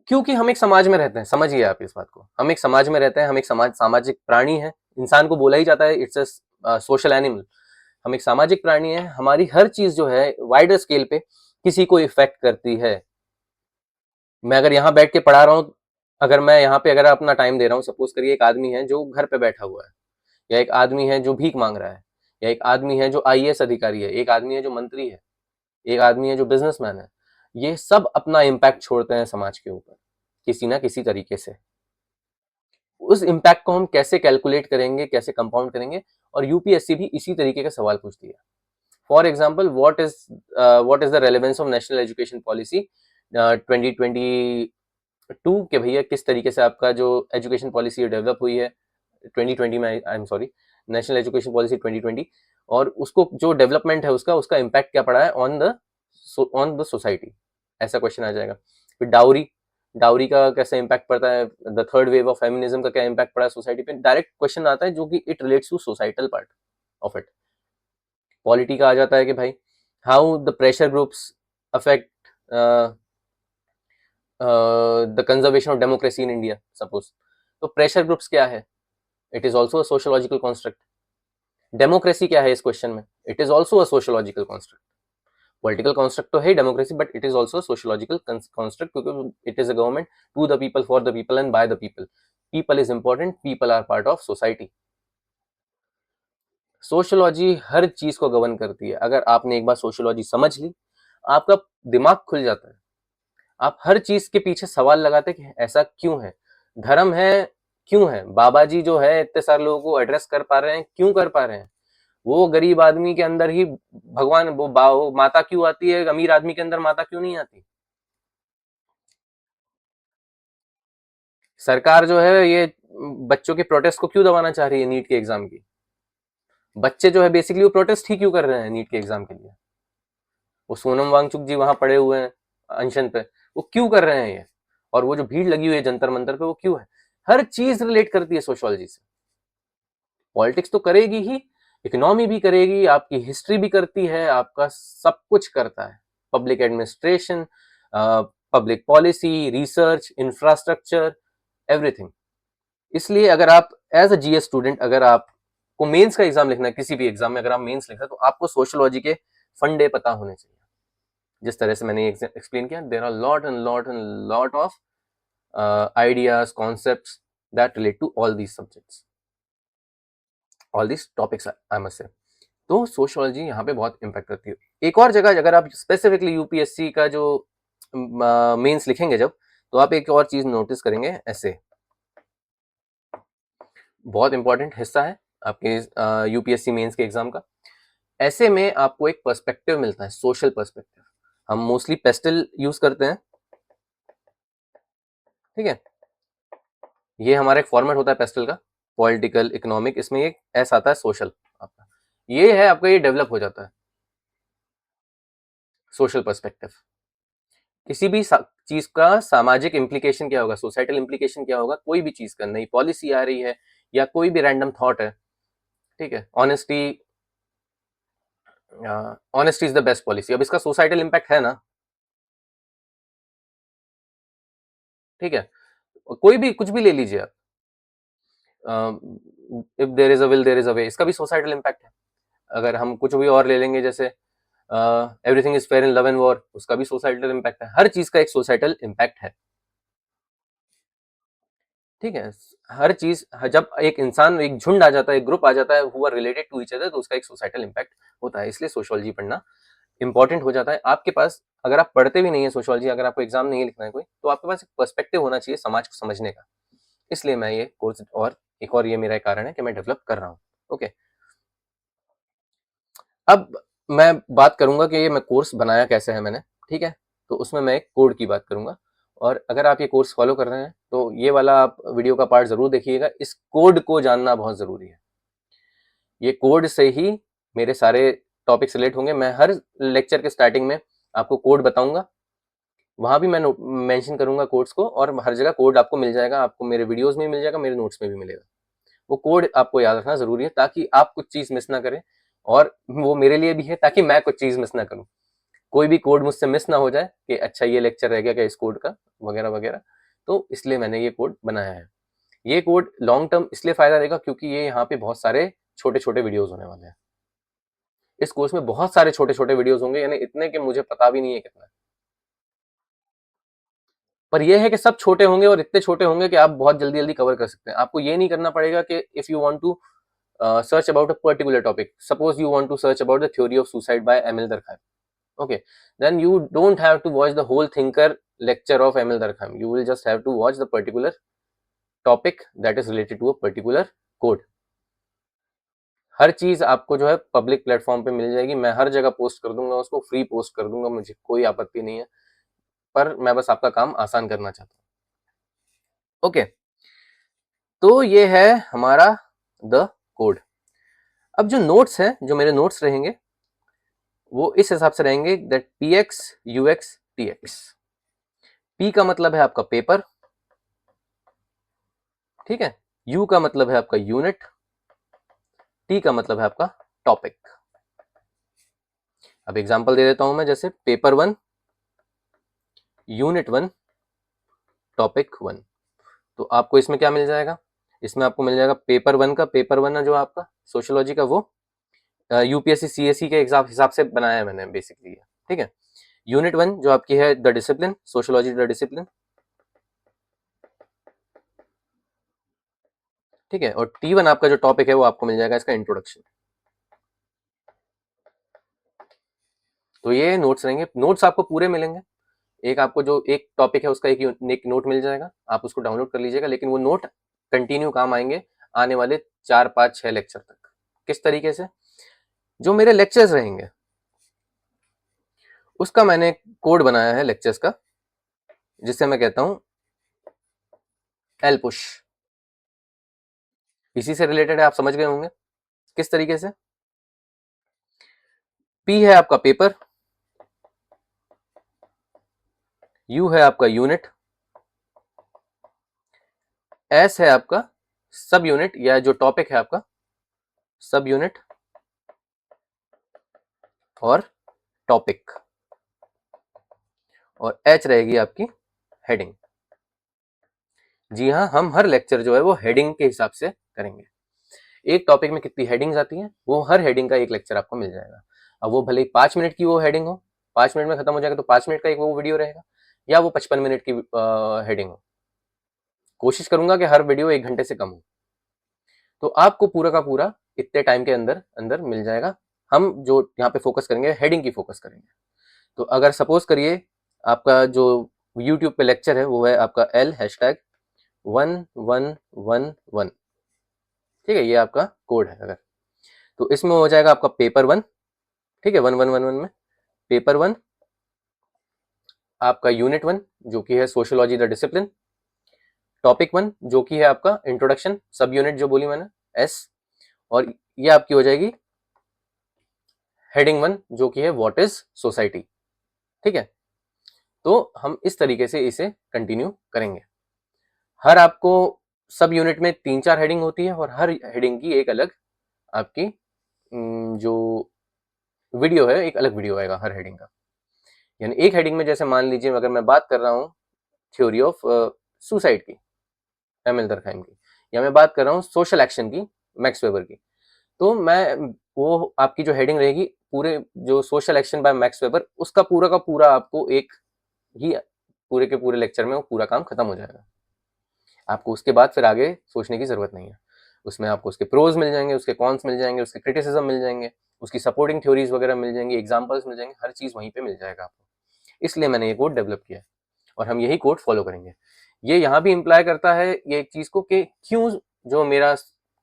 A: क्योंकि हम एक समाज में रहते हैं, समझिए आप इस बात को, हम एक समाज में रहते हैं, हम एक सामाजिक प्राणी हैं। इंसान को बोला ही जाता है इट्स अ सोशल एनिमल। हम एक सामाजिक प्राणी हैं, हमारी हर चीज जो है वाइडर स्केल पे किसी को इफेक्ट करती है। मैं अगर यहाँ बैठ के पढ़ा रहा हूँ, अगर मैं यहाँ पे अगर अपना टाइम दे रहा हूँ, सपोज करिए एक आदमी है जो घर पे बैठा हुआ है, या एक आदमी है जो भीख मांग रहा है, या एक आदमी है जो आईएएस अधिकारी है, एक आदमी है जो मंत्री है, एक आदमी है जो बिजनेसमैन है, ये सब अपना इम्पैक्ट छोड़ते हैं समाज के ऊपर किसी ना किसी तरीके से। उस इम्पैक्ट को हम कैसे कैलकुलेट करेंगे, कैसे कंपाउंड करेंगे, और यूपीएससी भी इसी तरीके का सवाल पूछती है। For example, what is the relevance of national education policy 2022 के भैया, किस तरीके से आपका जो एजुकेशन पॉलिसी डेवलप हुई है 2020 में, I am sorry, national education policy 2020, और उसको जो डेवलपमेंट है उसका उसका इम्पैक्ट क्या पड़ा है ऑन द सोसाइटी, ऐसा क्वेश्चन आ जाएगा। फिर डाउरी, डाउरी का कैसे इम्पैक्ट पड़ता है, the third wave of feminism का क्या इम्पैक्ट पड़ा है सोसाइटी पे, डायरेक्ट क्वेश्चन आता है जो कि it relates to societal part of it. Polity का आ जाता है कि भाई how the pressure groups affect the conservation of democracy in India, suppose. तो प्रेशर ग्रुप्स क्या है, it is also a sociological construct. Democracy क्या है इस क्वेश्चन में, it is also a sociological construct. Political construct तो है democracy, but it is also sociological construct, क्योंकि it is a government to the people, for the people and by the people. People is important, people are part of society. Sociology हर चीज को govern करती है। अगर आपने एक बार sociology समझ ली, आपका दिमाग खुल जाता है। आप हर चीज के पीछे सवाल लगाते हैं कि ऐसा क्यों है, धर्म है क्यों है, बाबा जी जो है इतने सारे लोगों को एड्रेस कर पा रहे हैं, क्यों कर पा रहे हैं, वो गरीब आदमी के अंदर ही भगवान, वो माता क्यों आती है, अमीर आदमी के अंदर माता क्यों नहीं आती। सरकार जो है ये बच्चों के प्रोटेस्ट को क्यों दबाना चाह रही है नीट के एग्जाम की। बच्चे जो है बेसिकली वो प्रोटेस्ट ही क्यों कर रहे हैं नीट के एग्जाम के लिए। वो सोनम वांगचुक जी वहां पड़े हुए हैं अनशन पे, वो क्यों कर रहे हैं ये, और वो जो भीड़ लगी हुई है जंतर मंतर पे वो क्यों है। हर चीज रिलेट करती है सोशियोलॉजी से। पॉलिटिक्स तो करेगी ही, इकोनॉमी भी करेगी, आपकी हिस्ट्री भी करती है, आपका सब कुछ करता है। Public administration, public policy, research, infrastructure, everything. इसलिए अगर आप एज अ जीएस स्टूडेंट, अगर आपको मेंस का एग्जाम लिखना है, किसी भी एग्जाम में अगर आप मेंस लिख रहे हैं, तो आपको सोशियोलॉजी के फंडे पता होने चाहिए। जिस तरह से मैंने एक्सप्लेन किया, there are lot of ideas, concepts that relate to all these subjects, all these topics, I must say। तो सोशियोलॉजी यहाँ पे बहुत इम्पैक्ट करती है। एक और जगह अगर आप स्पेसिफिकली यूपीएससी का जो मेंस लिखेंगे जब, तो आप एक और चीज नोटिस करेंगे, ऐसे बहुत इंपॉर्टेंट हिस्सा है आपके यूपीएससी मेंस के एग्जाम का। ऐसे में आपको एक पर्सपेक्टिव मिलता है, सोशल पर्सपेक्टिव। हम मोस्टली पेस्टल यूज करते हैं, ठीक है, ये हमारा एक फॉर्मेट होता है पेस्टल का, पॉलिटिकल, इकोनॉमिक, इसमें एक एस आता है सोशल आपका, ये है आपका, ये डेवलप हो जाता है सोशल पर्सपेक्टिव। किसी भी चीज का सामाजिक इम्प्लीकेशन क्या होगा, सोसाइटल इम्प्लीकेशन क्या होगा, कोई भी चीज का, नई पॉलिसी आ रही है या कोई भी रैंडम थॉट है, ठीक है, honesty, honesty is the best policy, अब इसका सोसाइटल इम्पैक्ट है ना, ठीक है, कोई भी कुछ भी ले लीजिए आप, if there is a will there is a way, इसका भी सोसाइटल इम्पैक्ट है। अगर हम कुछ भी और ले लेंगे, जैसे everything is fair in love and war, उसका भी सोसाइटल इम्पैक्ट है। हर चीज का एक सोसाइटल इम्पैक्ट है, ठीक है। हर चीज, जब एक इंसान, एक झुंड आ जाता है, एक ग्रुप आ जाता है, who are related to each other, तो उसका एक सोसाइटल इम्पैक्ट होता है। इसलिए सोशियोलॉजी पढ़ना इंपॉर्टेंट हो जाता है। आपके पास, अगर आप पढ़ते भी नहीं है सोशियोलॉजी, अगर आपको एग्जाम नहीं लिखना है कोई, तो आपके पास एक पर्सपेक्टिव होना चाहिए समाज को समझने का। इसलिए मैं ये कोर्स, और एक और ये मेरा एक कारण है कि मैं डेवलप कर रहा हूँ। ओके, अब मैं बात करूंगा कि ये मैं कोर्स बनाया कैसे है मैंने, ठीक है। तो उसमें मैं एक कोड की बात करूंगा, और अगर आप ये कोर्स फॉलो कर रहे हैं तो ये वाला आप वीडियो का पार्ट जरूर देखिएगा। इस कोड को जानना बहुत जरूरी है। ये कोड से ही मेरे सारे टॉपिक्स रिलेट होंगे। मैं हर लेक्चर के स्टार्टिंग में आपको कोड बताऊंगा, वहां भी मैं मेंशन करूंगा कोड्स को, और हर जगह कोड आपको मिल जाएगा, आपको मेरे वीडियोस में मिल जाएगा, मेरे नोट्स में भी मिलेगा। वो कोड आपको याद रखना जरूरी है, ताकि आप कुछ चीज मिस ना करें, और वो मेरे लिए भी है ताकि मैं कुछ चीज मिस ना करूं। कोई भी कोड मुझसे मिस ना हो जाए कि अच्छा ये लेक्चर रह गया क्या इस कोड का, वगैरह वगैरह। तो इसलिए मैंने ये कोड बनाया है। ये कोड लॉन्ग टर्म इसलिए फायदा देगा क्योंकि ये यहाँ पे बहुत सारे छोटे छोटे वीडियोस होने वाले हैं। इस कोर्स में बहुत सारे छोटे छोटे वीडियोस होंगे, यानी इतने कि मुझे पता भी नहीं है कितना। पर यह है कि सब छोटे होंगे और इतने छोटे होंगे कि आप बहुत जल्दी जल्दी कवर कर सकते हैं। आपको ये नहीं करना पड़ेगा कि if you want to search about a particular topic, suppose you want to search about the theory of suicide by Emil Durkheim, okay, then you don't have to watch the whole thinker lecture of Emil Durkheim. You will just have to watch the particular topic that is related to a particular code. हर चीज आपको जो है public platform पे मिल जाएगी। मैं हर जगह post कर दूंगा, उसको फ्री पोस्ट कर दूंगा, मुझे कोई आपत्ति नहीं है। पर मैं बस आपका काम आसान करना चाहता हूँ। ओके, तो ये है हमारा द कोड। अब जो नोट्स है, जो मेरे नोट्स रहेंगे वो इस हिसाब से रहेंगे that px ux tx। p का मतलब है आपका पेपर, ठीक है। u का मतलब है आपका यूनिट, t का मतलब है आपका टॉपिक। अब एग्जांपल दे देता हूं मैं, जैसे पेपर 1, यूनिट 1, टॉपिक 1। तो आपको इसमें क्या मिल जाएगा? इसमें आपको मिल जाएगा पेपर 1 का, पेपर 1 है जो आपका सोशियोलॉजी का, वो यूपीएससी सीएससी के हिसाब से बनाया है मैंने बेसिकली, ठीक है। यूनिट 1 जो आपकी है the discipline, sociology the discipline, ठीक है। और T1 आपका जो टॉपिक है वो आपको मिल जाएगा इसका इंट्रोडक्शन। तो ये नोट्स रहेंगे। नोट्स आपको पूरे मिलेंगे। एक आपको जो एक टॉपिक है उसका एक नोट मिल जाएगा, आप उसको डाउनलोड कर लीजिएगा, लेकिन वो नोट कंटिन्यू काम आएंगे आने वाले 4, 5, 6 लेक्चर तक। किस तरीके से? जो मेरे लेक्चर्स रहेंगे उसका मैंने कोड बनाया है लेक्चर्स का, जिससे मैं कहता हूं एल पुश। इसी से रिलेटेड है, आप समझ गए होंगे किस तरीके से। पी है आपका पेपर, यू है आपका यूनिट, एस है आपका सब यूनिट या जो टॉपिक है आपका सब यूनिट और टॉपिक, और एच रहेगी आपकी हेडिंग। जी हाँ, हम हर लेक्चर जो है वो हेडिंग के हिसाब से करेंगे। एक टॉपिक में कितनी हेडिंग्स आती हैं, वो हर हेडिंग का एक लेक्चर आपको मिल जाएगा। अब वो भले ही 5 मिनट की वो हेडिंग हो, 5 मिनट में खत्म हो जाएगा तो 5 मिनट का एक वो वीडियो रहेगा, या वो 55 मिनट की हेडिंग हो। कोशिश करूंगा कि हर वीडियो 1 घंटे से कम हो, तो आपको पूरा का पूरा इतने टाइम के अंदर अंदर मिल जाएगा। हम जो यहाँ पे फोकस करेंगे हेडिंग की फोकस करेंगे। तो अगर सपोज करिए आपका जो यूट्यूब पे लेक्चर है वो है आपका L#1111, ठीक है, ये आपका कोड है। अगर तो इसमें हो जाएगा आपका पेपर 1, ठीक है, 1111 में पेपर 1, आपका यूनिट 1 जो कि है सोशियोलॉजी द डिसिप्लिन, टॉपिक 1 जो कि है आपका इंट्रोडक्शन, सब यूनिट जो बोली मैंने एस, और ये आपकी हो जाएगी हेडिंग 1 जो कि है व्हाट इज सोसाइटी, ठीक है। तो हम इस तरीके से इसे कंटिन्यू करेंगे। हर आपको सब यूनिट में 3-4 हेडिंग होती है और हर हेडिंग की एक अलग आपकी जो वीडियो है, एक अलग वीडियो आएगा हर हेडिंग का। यानी एक हेडिंग में जैसे मान लीजिए अगर मैं बात कर रहा हूँ थ्योरी ऑफ सुसाइड की, एमिल दरखाइम की, या मैं बात कर रहा हूँ सोशल एक्शन की, मैक्स वेबर की, तो मैं वो आपकी जो हेडिंग रहेगी पूरे जो social action by max weber, उसका पूरा का पूरा आपको एक ही पूरे के पूरे लेक्चर में वो पूरा काम खत्म हो जाएगा। आपको उसके बाद फिर आगे सोचने की जरूरत नहीं है। उसमें आपको उसके प्रोज मिल जाएंगे, उसके कॉन्स मिल जाएंगे, उसके क्रिटिसिज्म मिल जाएंगे, उसकी सपोर्टिंग थ्योरीज वगैरह मिल जाएंगी, एग्जाम्पल्स मिल जाएंगे, हर चीज वहीं पे मिल जाएगा आपको। इसलिए मैंने ये कोड डेवलप किया है और हम यही कोड फॉलो करेंगे। ये यहाँ भी इंप्लाई करता है ये एक चीज को कि क्यों जो मेरा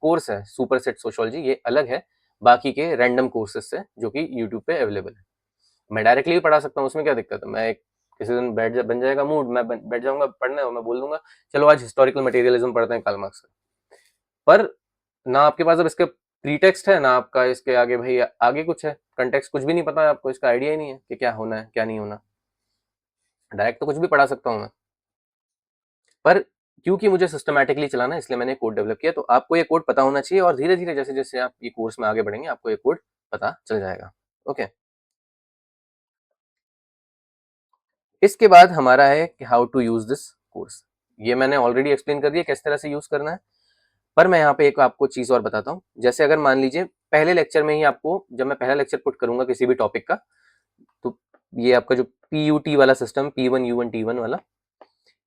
A: कोर्स है सुपर सेट सोशियोलॉजी ये अलग है बाकी के रैंडम कोर्सेज से जो कि यूट्यूब पे अवेलेबल है। मैं डायरेक्टली भी पढ़ा सकता हूँ, उसमें क्या दिक्कत है। मैं किसी दिन बन जाएगा मूड, मैं बैठ जाऊंगा पढ़ने और मैं बोल दूंगा चलो आज हिस्टोरिकल मटेरियलिज्म पढ़ते हैं कार्ल मार्क्स का। पर ना आपके पास अब इसके प्रीटेक्स्ट है, ना आपका इसके आगे भाई आगे कुछ है, कंटेक्स्ट कुछ भी नहीं पता है आपको, इसका आइडिया ही नहीं है कि क्या होना है क्या नहीं होना। डायरेक्ट तो कुछ भी पढ़ा सकता हूँ मैं, पर क्योंकि मुझे सिस्टमैटिकली चलाना है इसलिए मैंने कोड डेवलप किया। तो आपको ये कोड पता होना चाहिए और धीरे धीरे जैसे जैसे आप ये कोर्स में आगे बढ़ेंगे आपको ये कोड पता चल जाएगा। ओके। इसके बाद हमारा है कि how to use this course. ये मैंने ऑलरेडी एक्सप्लेन कर दिया किस तरह से यूज करना है, पर मैं यहाँ पे एक आपको चीज और बताता हूँ। जैसे अगर मान लीजिए पहले लेक्चर में ही आपको, जब मैं पहला लेक्चर पुट करूंगा किसी भी टॉपिक का, तो ये आपका जो PUT वाला सिस्टम, P1 U1 T1 वाला,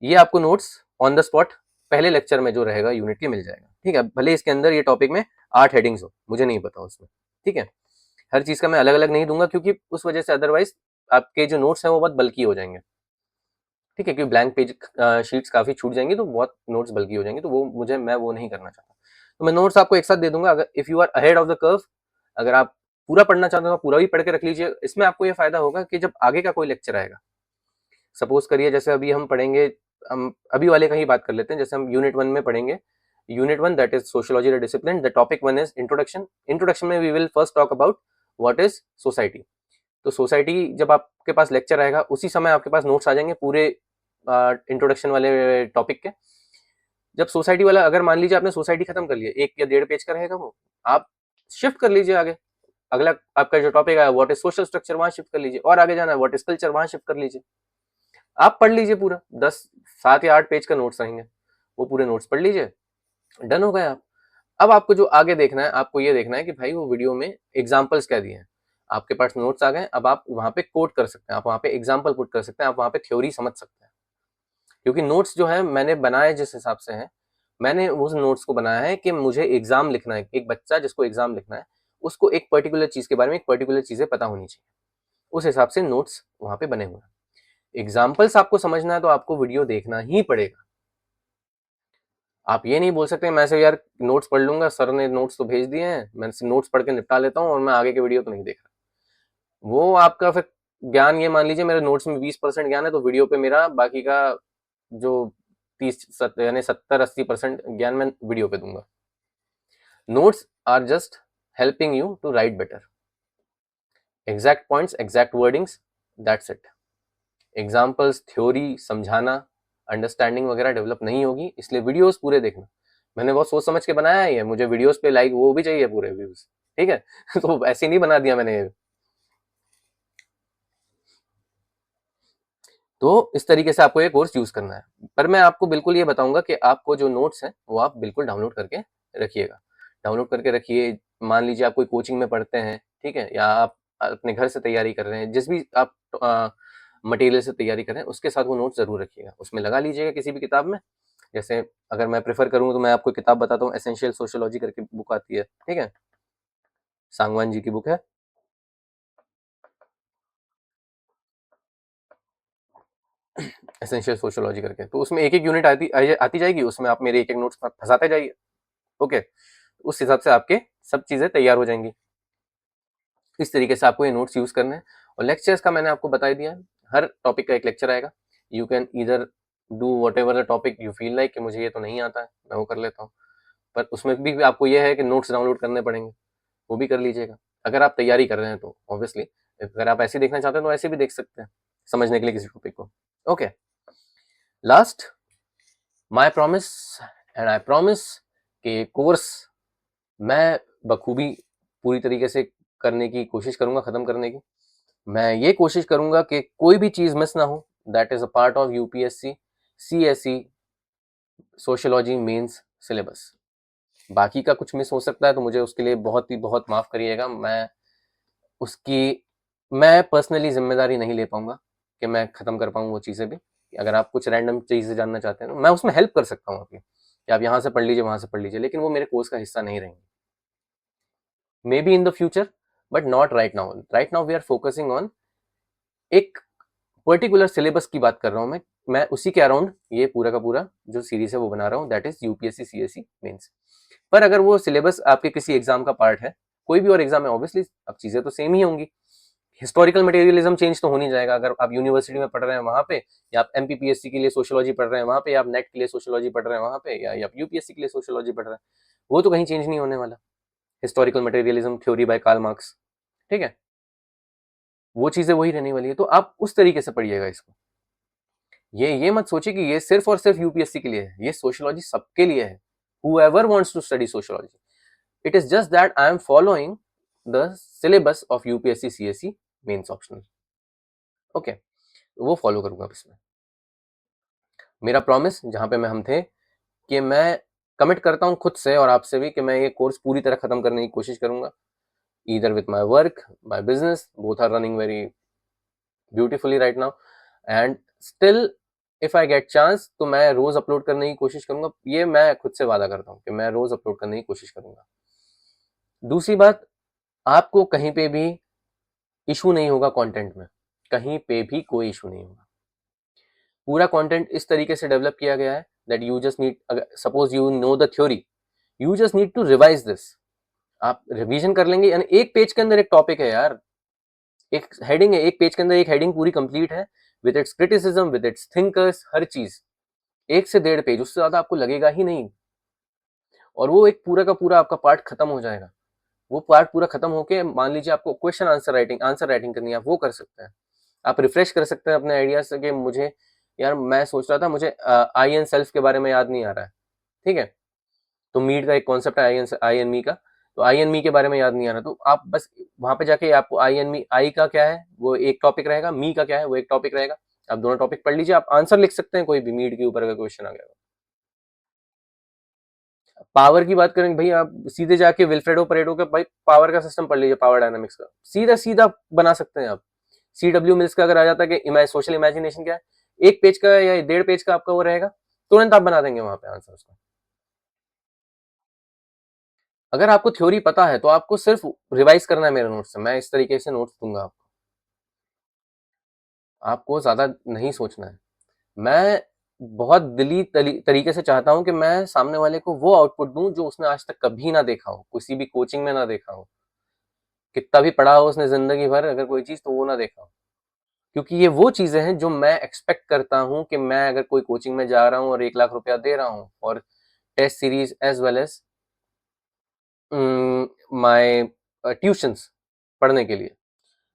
A: ये आपको नोट्स ऑन द स्पॉट पहले लेक्चर में जो रहेगा यूनिट के मिल जाएगा। ठीक है, भले इसके अंदर ये टॉपिक में 8 हेडिंग्स हो, मुझे नहीं पता उसमें। ठीक है, हर चीज का मैं अलग अलग नहीं दूंगा, क्योंकि उस वजह से अदरवाइज आपके जो नोट्स हैं वो बहुत बल्कि हो जाएंगे। ठीक है, क्योंकि ब्लैंक पेज शीट्स काफी छूट जाएंगी, तो बहुत नोट्स बल्कि हो जाएंगे, तो मैं वो नहीं करना चाहता। तो मैं नोट्स आपको एक साथ दे दूंगा। अगर if you are ahead of the curve, अगर आप पूरा पढ़ना चाहते हो तो पूरा भी पढ़ के रख लीजिए। इसमें आपको ये फायदा होगा कि जब आगे का कोई लेक्चर आएगा, सपोज करिए जैसे अभी हम पढ़ेंगे, हम अभी वाले का ही बात कर लेते हैं, जैसे हम यूनिट 1 में पढ़ेंगे, unit 1 that is sociology the discipline, the topic 1 is introduction. Introduction में we will first talk about what is society. तो सोसाइटी जब आपके पास लेक्चर आएगा, उसी समय आपके पास नोट्स आ जाएंगे पूरे इंट्रोडक्शन वाले टॉपिक के। जब सोसाइटी वाला, अगर मान लीजिए आपने सोसाइटी खत्म कर लिया, 1 या 1.5 पेज का रहेगा वो, आप शिफ्ट कर लीजिए आगे। अगला आपका जो टॉपिक है व्हाट इज सोशल स्ट्रक्चर, वहां शिफ्ट कर लीजिए, और आगे जाना है व्हाट इज कल्चर, वहां शिफ्ट कर लीजिए। आप पढ़ लीजिए पूरा 7 या 8 पेज का नोट्स रहेंगे, वो पूरे नोट्स पढ़ लीजिए, डन हो गए आप। अब आपको जो आगे देखना है, आपको ये देखना है कि भाई वो वीडियो में एग्जाम्पल्स क्या दिए हैं। आपके पास नोट्स आ गए, अब आप वहां पे कोट कर सकते हैं, आप वहां पे एग्जाम्पल पुट कर सकते हैं, आप वहां पे थ्योरी समझ सकते हैं। क्योंकि नोट्स जो है मैंने बनाए जिस हिसाब से है, मैंने उस नोट्स को बनाया है कि मुझे एग्जाम लिखना है, एक बच्चा जिसको एग्जाम लिखना है उसको एक पर्टिकुलर चीज के बारे में, एक पर्टिकुलर चीजें पता होनी चाहिए, उस हिसाब से नोट्स वहां पे बने हुए हैं। एग्जाम्पल्स आपको समझना है तो आपको वीडियो देखना ही पड़ेगा। आप ये नहीं बोल सकते मैं से यार नोट्स पढ़ लूंगा, सर ने नोट्स तो भेज दिए हैं, मैं नोट्स पढ़ के निपटा लेता हूँ और मैं आगे के वीडियो तो नहीं देख रहा। वो आपका फिर ज्ञान, ये मान लीजिए मेरे नोट्स में 20% ज्ञान है, तो वीडियो पे मेरा बाकी का जो 30 यानी 70-80% ज्ञान मैं वीडियो पे दूंगा। Notes are just helping you to write better. Exact points, exact wordings, that's it. Examples, theory समझाना, अंडरस्टैंडिंग वगैरह डेवलप नहीं होगी, इसलिए वीडियोस पूरे देखना। मैंने बहुत सोच समझ के बनाया है ये, मुझे वीडियोस पे लाइक वो भी चाहिए पूरे व्यूज। ठीक है तो ऐसे नहीं बना दिया मैंने। तो इस तरीके से आपको ये कोर्स यूज करना है। पर मैं आपको बिल्कुल ये बताऊंगा कि आपको जो नोट्स हैं वो आप बिल्कुल डाउनलोड करके रखिएगा। डाउनलोड करके रखिए। मान लीजिए आप कोई कोचिंग में पढ़ते हैं, ठीक है, या आप अपने घर से तैयारी कर रहे हैं, जिस भी आप मटेरियल से तैयारी कर रहे हैं उसके साथ वो नोट्स जरूर रखिएगा, उसमें लगा लीजिएगा किसी भी किताब में। जैसे अगर मैं प्रेफर करूँ तो मैं आपको किताब बताता हूँ, एसेंशियल सोशियोलॉजी करके बुक आती है, ठीक है, सांगवान जी की बुक है। एसेंशियल सोशियोलॉजी करके, तो उसमें एक एक यूनिट आती जाएगी, उसमें आप मेरे एक एक नोट्स फंसाते जाइए। ओके, उस हिसाब से आपके सब चीजें तैयार हो जाएंगी। इस तरीके से आपको ये नोट्स यूज करने हैं। और लेक्चर्स का मैंने आपको बता दिया है, हर टॉपिक का एक लेक्चर आएगा। You can either do what ever the topic you feel like, कि मुझे ये तो नहीं आता है मैं वो कर लेता हूँ, पर उसमें भी आपको ये है कि नोट्स डाउनलोड करने पड़ेंगे, वो भी कर लीजिएगा अगर आप तैयारी कर रहे हैं तो। ऑब्वियसली अगर आप ऐसे देखना चाहते हैं तो ऐसे भी देख सकते हैं समझने के लिए किसी टॉपिक को। Okay, last, my promise and I promise कि कोर्स मैं बखूबी पूरी तरीके से करने की कोशिश करूंगा, खत्म करने की। मैं ये कोशिश करूंगा कि कोई भी चीज मिस ना हो। That is a part of UPSC CSE sociology mains syllabus. बाकी का कुछ मिस हो सकता है तो मुझे उसके लिए बहुत ही बहुत माफ करिएगा। उसकी मैं पर्सनली जिम्मेदारी नहीं ले पाऊंगा कि मैं खत्म कर पाऊँ वो चीज़ें भी। अगर आप कुछ रैंडम चीज़ें जानना चाहते हैं तो मैं उसमें हेल्प कर सकता हूँ आपकी, कि आप यहाँ से पढ़ लीजिए वहाँ से पढ़ लीजिए, लेकिन वो मेरे कोर्स का हिस्सा नहीं रहेंगे। Maybe in the future but not right now. Right now we are focusing on एक पर्टिकुलर सिलेबस की बात कर रहा हूँ मैं उसी के अराउंड ये पूरा का पूरा जो सीरीज है वो बना रहा हूँ, that is UPSC CSE mains. पर अगर वो सिलेबस आपके किसी एग्जाम का पार्ट है, कोई भी और एग्जाम है, ऑब्वियसली अब चीजें तो सेम ही होंगी। हिस्टोरिकल मटेरियलिज्म चेंज तो हो नहीं जाएगा। अगर आप यूनिवर्सिटी में पढ़ रहे हैं वहां पे, या आप एमपीपीएससी के लिए सोशियोलॉजी पढ़ रहे हैं वहां पे, या आप नेट के लिए सोशियोलॉजी पढ़ रहे हैं वहां पे, या आप यूपीएससी के लिए सोशियोलॉजी पढ़ रहे हैं, वो तो कहीं चेंज नहीं होने वाला। Historical materialism theory by Karl Marx, ठीक है, वो चीजें वही रहने वाली है। तो आप उस तरीके से पढ़िएगा इसको। ये मत सोचिए कि ये सिर्फ और सिर्फ यूपीएससी के लिए है, ये सोशियोलॉजी सबके लिए है। whoever wants to study sociology, it is just that I am following the syllabus of UPSC CSE mains optional. Okay, वो फॉलो करूंगा इसमें। मेरा प्रॉमिस जहाँ पे हम थे कि मैं कमिट करता हूँ खुद से और आपसे भी कि मैं ये कोर्स पूरी तरह खत्म करने की कोशिश करूंगा। Either with my work, my business, both are running very beautifully right now, and still if I get chance तो मैं रोज अपलोड करने की कोशिश करूंगा। ये मैं खुद से वादा करता हूँ कि मैं रोज अपलोड करने की कोशिश करूंगा। दूसरी बात, आपको कहीं पे भी इशू नहीं होगा कंटेंट में, कहीं पे भी कोई इशू नहीं होगा। पूरा कंटेंट इस तरीके से डेवलप किया गया है that you just need, suppose you know the theory, you just need to revise this. आप रिवीजन कर लेंगे, यानी एक पेज के अंदर एक टॉपिक है यार, एक हेडिंग है, एक पेज के अंदर एक हेडिंग पूरी कंप्लीट है with its criticism, with its thinkers, हर चीज। 1 से 1.5 पेज, उससे ज्यादा आपको लगेगा ही नहीं। और वो एक पूरा का पूरा आपका पार्ट खत्म हो जाएगा। वो पार्ट पूरा खत्म होके मान लीजिए आपको क्वेश्चन आंसर राइटिंग करनी है, आप वो कर सकते हैं। आप रिफ्रेश कर सकते हैं अपने आइडियाज से कि मुझे यार, मैं सोच रहा था मुझे आई एन सेल्फ के बारे में याद नहीं आ रहा है, ठीक है, तो मीट का एक कॉन्सेप्ट है आई एन मी का, तो आई एन मी के बारे में याद नहीं आ रहा, तो आप बस वहां पे जाके आपको आई एन मी, आई का क्या है वो एक टॉपिक रहेगा, मी का क्या है वो एक टॉपिक रहेगा, आप दोनों टॉपिक पढ़ लीजिए, आप आंसर लिख सकते हैं कोई भी मीट के ऊपर अगर क्वेश्चन आ गया। पावर की बात करें भाई, आप सीधे जाके विल्फ्रेडो परेटो के भाई पावर का सिस्टम पढ़ लीजिए, पावर डायनामिक्स का सीधा सीधा बना सकते हैं आप। सी डब्ल्यू मिल्स का अगर आ जाता है कि सोशल इमेजिनेशन क्या है, 1 पेज का या 1.5 पेज का आपका वो रहेगा, तुरंत आप बना देंगे वहां पे आंसर उसका। अगर आपको थ्योरी पता है तो आपको सिर्फ रिवाइज करना है मेरे नोट्स से, मैं इस तरीके से नोट्स दूंगा आपको, आपको ज्यादा नहीं सोचना है। मैं बहुत दिली तरीके से चाहता हूं कि मैं सामने वाले को वो आउटपुट दूं जो उसने आज तक कभी ना देखा हो, किसी भी कोचिंग में ना देखा हो, कितना भी पढ़ा हो उसने जिंदगी भर अगर कोई चीज, तो वो ना देखा हो। क्योंकि ये वो चीजें हैं जो मैं एक्सपेक्ट करता हूं कि मैं अगर कोई कोचिंग में जा रहा हूं और 1 लाख रुपया दे रहा हूं और test series as well as my tuitions पढ़ने के लिए,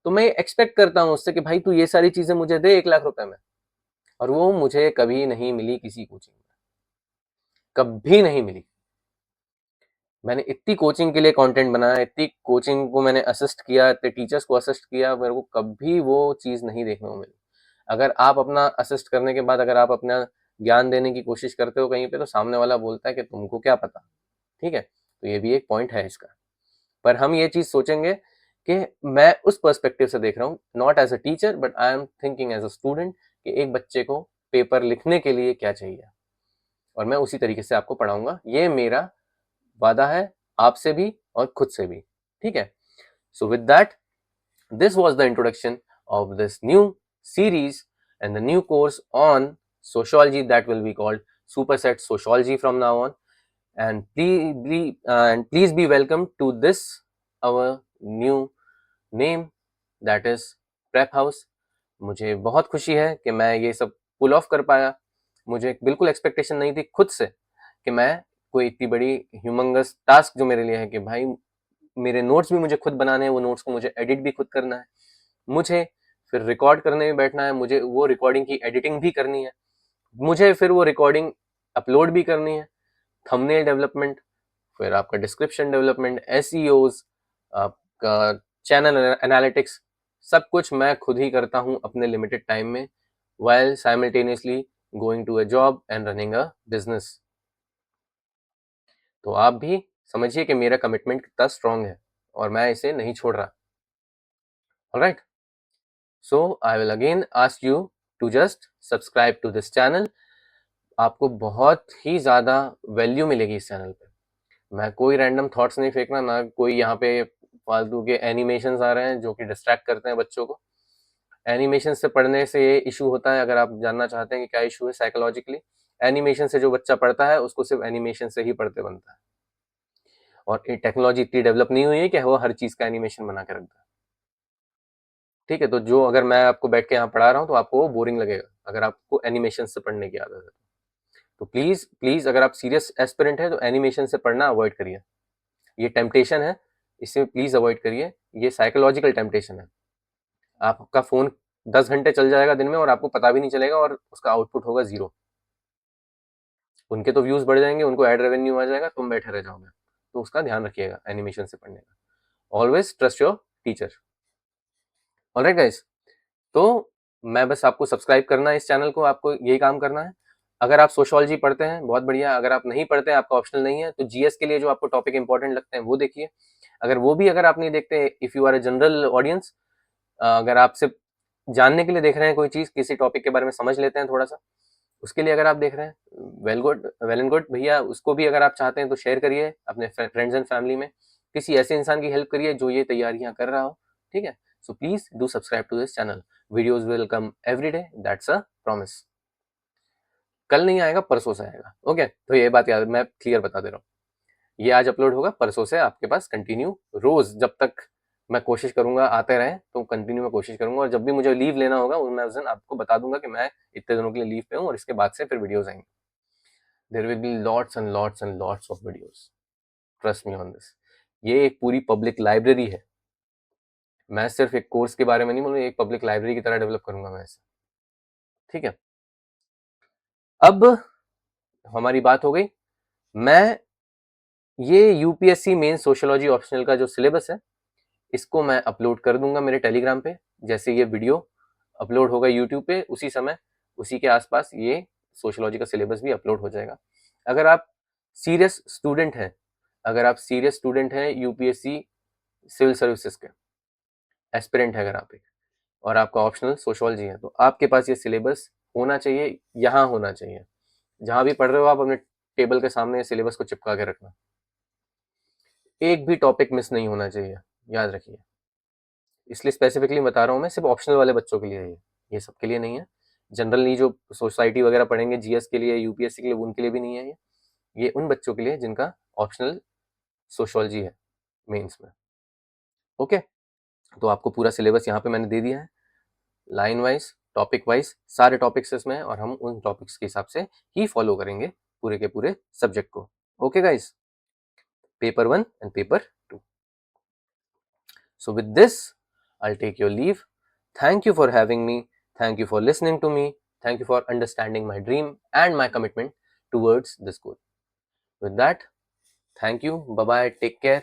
A: तो मैं एक्सपेक्ट करता हूं उससे कि भाई तू ये सारी चीजें मुझे दे 1 लाख रुपए में। और वो मुझे कभी नहीं मिली किसी कोचिंग में, कभी नहीं मिली। मैंने इतनी कोचिंग के लिए कंटेंट बनाया, इतनी कोचिंग को मैंने असिस्ट किया, इतने टीचर्स को असिस्ट किया, मेरे को कभी वो चीज़ नहीं देखने को मिली। अगर आप अपना असिस्ट करने के बाद अगर आप अपना ज्ञान देने की कोशिश करते हो कहीं पे, तो सामने वाला बोलता है कि तुमको क्या पता, ठीक है, तो ये भी एक पॉइंट है इसका। पर हम ये चीज़ सोचेंगे कि मैं उस पर्सपेक्टिव से देख रहा हूँ, not as a teacher but I am thinking as a student, कि एक बच्चे को पेपर लिखने के लिए क्या चाहिए, और मैं उसी तरीके से आपको पढ़ाऊंगा। ये मेरा वादा है आपसे भी और खुद से भी, ठीक है। So with that, this was the introduction of this new series and the new course on sociology that will be called Superset Sociology from now on. And please be welcome to this our new name, that is Prep House. मुझे बहुत खुशी है कि मैं ये सब पुल of कर पाया। मुझे बिल्कुल एक्सपेक्टेशन नहीं थी खुद से कि मैं कोई इतनी बड़ी ह्यूमंगस टास्क जो मेरे लिए है कि भाई मेरे नोट्स भी मुझे खुद बनाने हैं, वो नोट्स को मुझे एडिट भी खुद करना है, मुझे फिर रिकॉर्ड करने में बैठना है, मुझे वो रिकॉर्डिंग की एडिटिंग भी करनी है, मुझे फिर वो रिकॉर्डिंग अपलोड भी करनी है, थंबनेल डेवलपमेंट, फिर आपका डिस्क्रिप्शन डेवलपमेंट, एसईओज, आपका चैनल एनालिटिक्स, सब कुछ मैं खुद ही करता हूँ अपने लिमिटेड टाइम में, while simultaneously going to a job and running a business. तो आप भी समझिए कि मेरा कमिटमेंट कितना स्ट्रांग है और मैं इसे नहीं छोड़ रहा। Alright, so I will again ask you to just subscribe to this channel. आपको बहुत ही ज़्यादा वैल्यू मिलेगी इस चैनल पे। मैं कोई रैंडम थॉट्स नहीं फेंकना, ना कोई यहाँ पे फालतू के एनिमेशंस आ रहे हैं जो कि डिस्ट्रैक्ट करते हैं बच्चों को। एनिमेशन से पढ़ने से ये इशू होता है, अगर आप जानना चाहते हैं कि क्या इशू है साइकोलॉजिकली, एनिमेशन से जो बच्चा पढ़ता है उसको सिर्फ एनिमेशन से ही पढ़ते बनता है, और टेक्नोलॉजी इतनी डेवलप नहीं हुई है कि वो हर चीज़ का एनिमेशन बना के रख दे, ठीक है। तो जो अगर मैं आपको बैठ के यहाँ पढ़ा रहा हूँ तो आपको वो बोरिंग लगेगा अगर आपको एनिमेशन से पढ़ने की आदत है। तो प्लीज़ प्लीज़, अगर आप सीरियस एस्पिरेंट है तो एनिमेशन से पढ़ना अवॉइड करिए। ये टेम्पटेशन है, इसे प्लीज़ अवॉइड करिए। ये साइकोलॉजिकल टेम्पटेशन है। आपका फ़ोन 10 घंटे चल जाएगा दिन में और आपको पता भी नहीं चलेगा, और उसका आउटपुट होगा 0। उनके तो व्यूज़ बढ़ जाएंगे, उनको एड रेवेन्यू आ जाएगा, तुम बैठे रह जाओगे। तो उसका ध्यान रखिएगा एनिमेशन से पढ़ने का। Always trust your teacher. Alright guys, तो मैं बस आपको सब्सक्राइब करना है इस चैनल को, आपको यही काम करना है। अगर आप सोशियोलॉजी पढ़ते हैं बहुत बढ़िया, अगर आप नहीं पढ़ते हैं, आपका ऑप्शनल नहीं है, तो जीएस के लिए जो आपको टॉपिक इंपॉर्टेंट लगते हैं वो देखिए। अगर वो भी अगर आप नहीं देखते, if you are a general audience, अगर आप सिर्फ जानने के लिए देख रहे हैं कोई चीज़, किसी टॉपिक के बारे में समझ लेते हैं थोड़ा सा, उसके लिए अगर आप देख रहे हैं, well good, well and good भैया। उसको भी अगर आप चाहते हैं तो शेयर करिए अपने फ्रेंड्स एंड फैमिली में, किसी ऐसे इंसान की हेल्प करिए जो ये तैयारियां कर रहा हो, ठीक है। So please do subscribe to this channel, videos will come every day, that's a promise. कल नहीं आएगा, परसों से आएगा, ओके। तो ये बात याद, मैं क्लियर बता दे रहा हूँ, ये आज अपलोड होगा, परसों से आपके पास कंटिन्यू रोज, जब तक मैं कोशिश करूंगा आते रहे, तो कंटिन्यू मैं कोशिश करूंगा। और जब भी मुझे लीव लेना होगा, मैं उस दिन आपको बता दूंगा कि मैं इतने दिनों के लिए लीव पे हूँ, और इसके बाद से फिर वीडियोज आएंगे। There will be lots and lots and lots of videos, trust me on this. ये एक पूरी पब्लिक लाइब्रेरी है। मैं सिर्फ एक कोर्स के बारे में नहीं बोलूँ, एक पब्लिक लाइब्रेरी की तरह डेवलप करूंगा मैं इसे, ठीक है। अब हमारी बात हो गई, मैं ये यूपीएससी मेन सोशियोलॉजी ऑप्शनल का जो सिलेबस है, इसको मैं अपलोड कर दूंगा मेरे टेलीग्राम पे। जैसे ये वीडियो अपलोड होगा यूट्यूब पे, उसी समय, उसी के आसपास ये सोशियोलॉजी का सिलेबस भी अपलोड हो जाएगा। अगर आप सीरियस स्टूडेंट हैं, अगर आप सीरियस स्टूडेंट हैं यूपीएससी सिविल सर्विसेज के एस्पिरेंट है, अगर आप एक, और आपका ऑप्शनल सोशियोलॉजी है, तो आपके पास ये सिलेबस होना चाहिए, यहाँ होना चाहिए। जहाँ भी पढ़ रहे हो आप, अपने टेबल के सामने सिलेबस को चिपका के रखना, एक भी टॉपिक मिस नहीं होना चाहिए, याद रखिए। इसलिए स्पेसिफिकली बता रहा हूँ मैं, सिर्फ ऑप्शनल वाले बच्चों के लिए है ये सबके लिए नहीं है। जनरली जो सोसाइटी वगैरह पढ़ेंगे जीएस के लिए, यूपीएससी के लिए, उनके लिए भी नहीं है ये उन बच्चों के लिए जिनका ऑप्शनल सोशियोलॉजी है मेंस में, ओके। तो आपको पूरा सिलेबस यहाँ पे मैंने दे दिया है, लाइन वाइज, टॉपिक वाइज, सारे टॉपिक्स इसमें है, और हम उन टॉपिक्स के हिसाब से ही फॉलो करेंगे पूरे के पूरे सब्जेक्ट को, okay guys. Paper 1 and paper 2। So with this, I'll take your leave. Thank you for having me. Thank you for listening to me. Thank you for understanding my dream and my commitment towards this goal. With that, thank you. Bye bye. Take care.